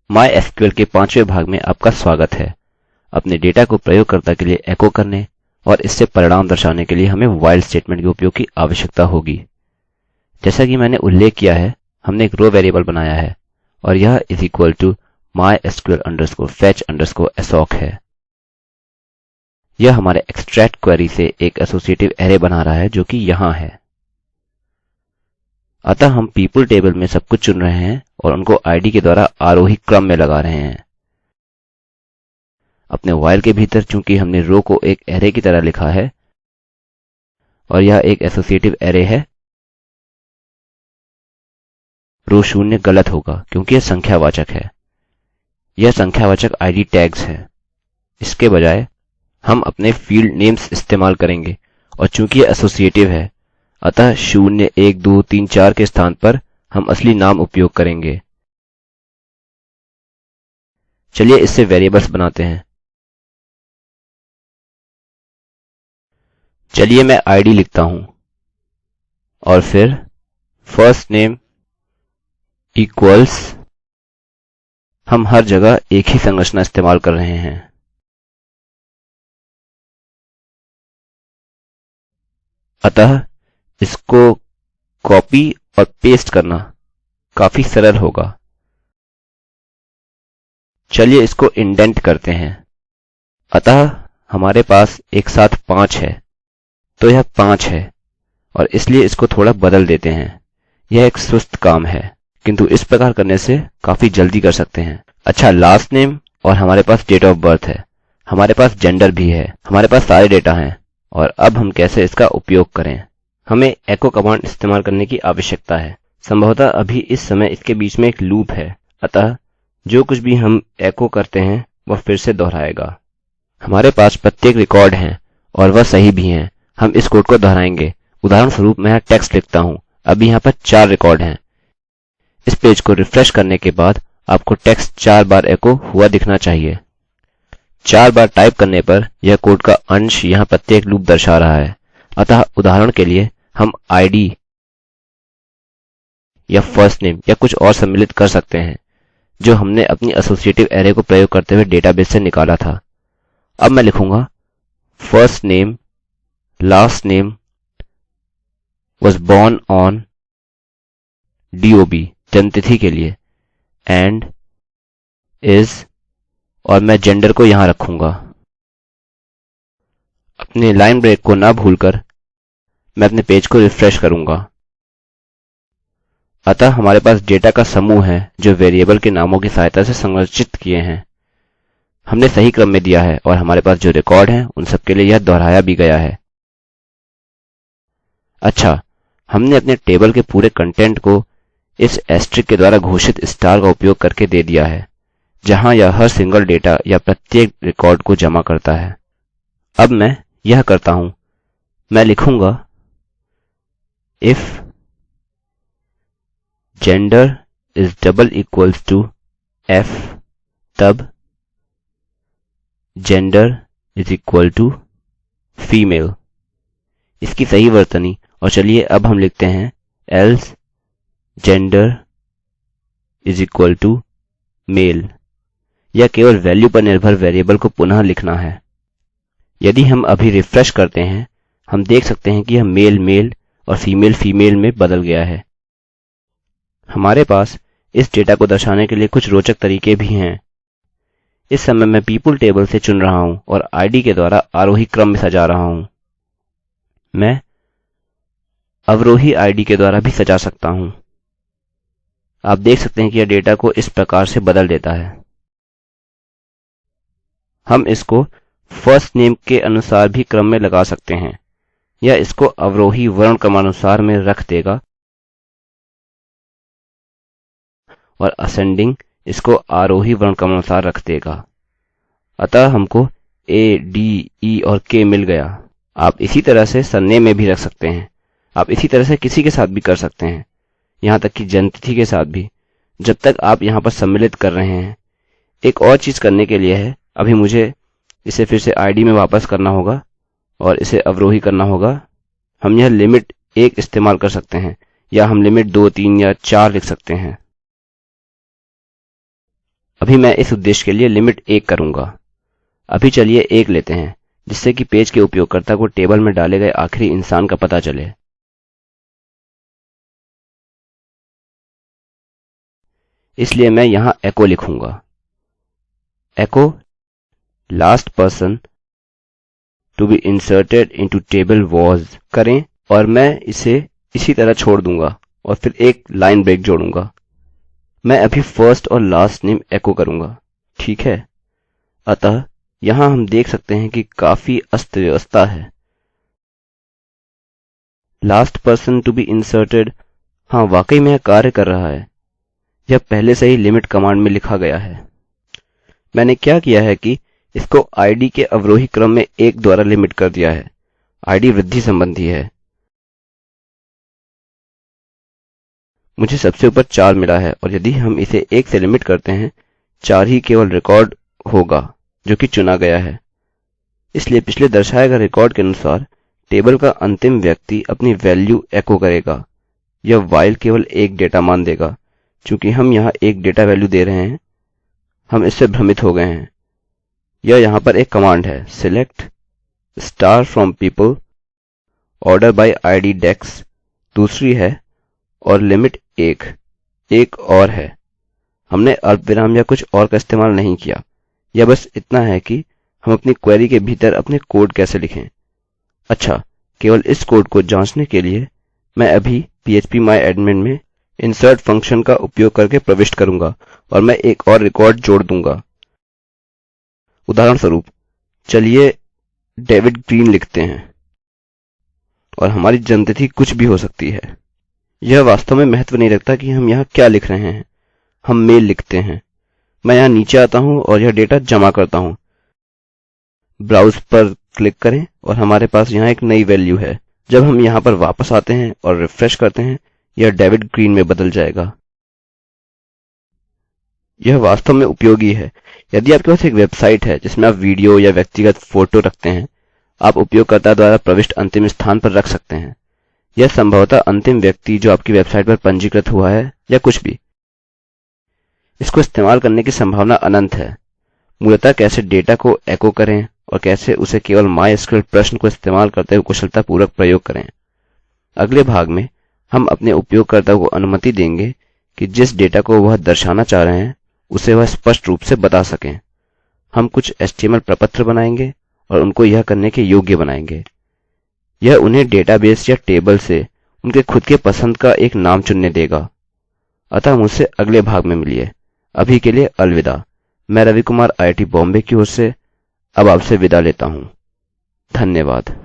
MySQL के 5वें भाग में आपका स्वागत है। अपने डेटा को प्रयोगकर्ता के लिए एको करने और इससे परिणाम दर्शाने के लिए हमें while स्टेटमेंट के उपयोग की आवश्यकता होगी। जैसा कि मैंने उल्लेख किया है, हमने एक रो वेरिएबल बनाया है और यह इज इक्वल टू mysql_fetch_assoc है। यह हमारे एक्सट्रैक्ट क्वेरी से एक एसोसिएटिव अरै बना रहा है जो कि यहाँ है। अतः हम people टेबल में सब कुछ चुन रहे हैं और उनको ID के द्वारा आरोही क्रम में लगा रहे हैं। अपने while के भीतर चूंकि हमने रो को एक अरै की तरह लिखा है और यह एक एसोसिएटिव अरै है, रो 0 गलत होगा क्योंकि यह संख्यावाचक है। यह संख्यावाचक ID टैग्स है। इसके बजाय हम अपने फील्ड नेम्स इस्तेमाल करेंगे और चूंकि यह एसोसिएटिव है, अतः 0 1 2 3 4 के स्थान पर हम असली नाम उपयोग करेंगे। चलिए इससे वेरिएबल्स बनाते हैं। चलिए मैं ID लिखता हूँ और फिर first name इक्वल्स, हम हर जगह एक ही संरचना इस्तेमाल कर रहे हैं। अतः इसको कॉपी और पेस्ट करना काफी सरल होगा। चलिए इसको इंडेंट करते हैं। अतः हमारे पास एक साथ 5 है, तो यह 5 है और इसलिए इसको थोड़ा बदल देते हैं। यह एक सुस्त काम है, किंतु इस प्रकार करने से काफी जल्दी कर सकते हैं। अच्छा, लास्ट नेम और हमारे पास डेट ऑफ बर्थ है, हमारे पास जेंडर भी है, हमारे पास सारे डेटा हैं। और अब हम कैसे इसका उपयोग करें। हमें एको कमांड इस्तेमाल करने की आवश्यकता है। संभवतः अभी इस समय इसके बीच में एक लूप है, अतः जो कुछ भी हम एको करते हैं वह फिर से दोहराएगा। हमारे पास प्रत्येक रिकॉर्ड है और वह सही भी हैं। हम इस कोड को दोहराएंगे। उदाहरणस्वरूप मैं यहाँ टेक्स्ट लिखता हूँ। अभी यहाँ पर 4 रिकॉर्ड हैं। इस पेज को रिफ्रेश करने के बाद आपको टेक्स्ट 4 बार एको हुआ दिखना चाहिए। 4 बार टाइप करने पर यह कोड का अंश यहाँ प्रत्येक लूप दर्शा रहा है। अतः उदाहरण के लिए हम ID या फर्स्ट नेम या कुछ और सम्मिलित कर सकते हैं जो हमने अपनी एसोसिएटिव अरै को प्रयोग करते हुए डेटाबेस से निकाला था। अब मैं लिखूंगा first name last name was born on DOB जन्मतिथि के लिए and is, और मैं जेंडर को यहाँ रखूँगा। अपने लाइन ब्रेक को ना भूलकर मैं अपने पेज को रिफ्रेश करूँगा। अतः हमारे पास डेटा का समूह है जो वेरिएबल के नामों की सहायता से संरचित किए हैं। हमने सही क्रम में दिया है और हमारे पास जो रिकॉर्ड हैं उन सब के लिए यह दोहराया भी गया है। अच्छा, हमने अपने टेबल के पूरे कंटेंट को इस एस्टेरिस्क के द्वारा घोषित स्टार का उपयोग करके दे दिया है, जहाँ यह हर सिंगल डेटा या प्रत्येक रिकॉर्ड को जमा करता है। अब मैं यह करता हूँ। मैं लिखूंगा if gender is double equals to F, तब gender is equal to female, इसकी सही वर्तनी। और चलिए अब हम लिखते हैं else gender is equal to male। यह केवल वैल्यू पर निर्भर वेरिएबल को पुनः लिखना है। यदि हम अभी रिफ्रेश करते हैं, हम देख सकते हैं कि यह मेल मेल और फीमेल फीमेल में बदल गया है। हमारे पास इस डेटा को दर्शाने के लिए कुछ रोचक तरीके भी हैं। इस समय मैं people टेबल से चुन रहा हूँ और ID के द्वारा आरोही क्रम में सजा रहा हूँ। मैं अवरोही ID के द्वारा भी सजा सकता हूँ। आप देख सकते हैं कि यह डेटा को इस प्रकार से बदल देता है। हम इसको फर्स्ट नेम के अनुसार भी क्रम में लगा सकते हैं। यह इसको अवरोही वर्ण क्रमानुसार में रख देगा और असेंडिंग इसको आरोही वर्ण क्रमानुसार रख देगा। अतः हमको A, D, E और K मिल गया। आप इसी तरह से सरनेम में भी रख सकते हैं। आप इसी तरह से किसी के साथ भी कर सकते हैं, यहाँ तक कि जन्मतिथि के साथ भी, जब तक आप यहाँ पर सम्मिलित कर रहे हैं। एक और चीज करने के लिए है, अभी मुझे इसे फिर से ID में वापस करना होगा और इसे अवरोही करना होगा। हम यह लिमिट 1 इस्तेमाल कर सकते हैं या हम लिमिट 2, 3 या 4 लिख सकते हैं। अभी मैं इस उद्देश्य के लिए लिमिट 1 करूँगा। अभी चलिए 1 लेते हैं जिससे कि पेज के उपयोगकर्ता को टेबल में डाले गए आखिरी इंसान का पता चले। इसलिए मैं यहाँ एको लिखूँगा। Echo last person to be inserted into table was करें और मैं इसे इसी तरह छोड़ दूंगा और फिर एक लाइन ब्रेक जोड़ूंगा। मैं अभी फर्स्ट और लास्ट नेम एको करूंगा, ठीक है। अतः यहाँ हम देख सकते हैं कि काफी अस्त व्यवस्था है। Last person to be inserted, हाँ वाकई में यह कार्य कर रहा है। यह पहले से ही लिमिट कमांड में लिखा गया है। मैंने क्या किया है कि इसको आईडी के अवरोही क्रम में 1 द्वारा लिमिट कर दिया है। आईडी वृद्धि संबंधी है। मुझे सबसे ऊपर 4 मिला है और यदि हम इसे 1 से लिमिट करते हैं 4 ही केवल रिकॉर्ड होगा जो कि चुना गया है। इसलिए पिछले दर्शाए गए रिकॉर्ड के अनुसार टेबल का अंतिम व्यक्ति अपनी वैल्यू एको करेगा। यह व्हाइल केवल एक डेटा मान देगा। चूंकि हम यहाँ एक डेटा वैल्यू दे रहे हैं हम इससे भ्रमित हो गए हैं। यह यहाँ पर एक कमांड है, select star from people order by ID डेक्स दूसरी है और लिमिट 1 एक और है। हमने अल्पविराम या कुछ और का इस्तेमाल नहीं किया। यह बस इतना है कि हम अपनी क्वेरी के भीतर अपने कोड कैसे लिखें। अच्छा, केवल इस कोड को जांचने के लिए मैं अभी php my admin में insert फंक्शन का उपयोग करके प्रविष्ट करूंगा और मैं एक और रिकॉर्ड जोड़ दूंगा। उदाहरणस्वरूप चलिए डेविड ग्रीन लिखते हैं और हमारी जन्मतिथि कुछ भी हो सकती है। यह वास्तव में महत्व नहीं रखता कि हम यहाँ क्या लिख रहे हैं। हम मेल लिखते हैं। मैं यहाँ नीचे आता हूँ और यह डेटा जमा करता हूँ। ब्राउज पर क्लिक करें और हमारे पास यहाँ एक नई वैल्यू है। जब हम यहाँ पर वापस आते हैं और रिफ्रेश करते हैं यह डेविड ग्रीन में बदल जाएगा। यह वास्तव में उपयोगी है। यदि आपके पास एक वेबसाइट है जिसमें आप वीडियो या व्यक्तिगत फोटो रखते हैं, आप उपयोगकर्ता द्वारा प्रविष्ट अंतिम स्थान पर रख सकते हैं। यह संभवतः अंतिम व्यक्ति जो आपकी वेबसाइट पर पंजीकृत हुआ है या कुछ भी। इसको इस्तेमाल करने की संभावना अनंत है। मूलतः कैसे डेटा को एको करें और कैसे उसे केवल MySQL प्रश्न को इस्तेमाल करते हुए कुशलतापूर्वक प्रयोग करें। अगले भाग में हम अपने उपयोगकर्ता को अनुमति देंगे कि जिस डेटा को वह दर्शाना चाह रहे हैं उसे वह स्पष्ट रूप से बता सकें। हम कुछ HTML प्रपत्र बनाएंगे और उनको यह करने के योग्य बनाएंगे। यह उन्हें डेटाबेस या टेबल से उनके खुद के पसंद का एक नाम चुनने देगा। अतः मुझसे अगले भाग में मिलिए। अभी के लिए अलविदा। मैं रवि कुमार IIT बॉम्बे की ओर से अब आपसे विदा लेता हूँ। धन्यवाद।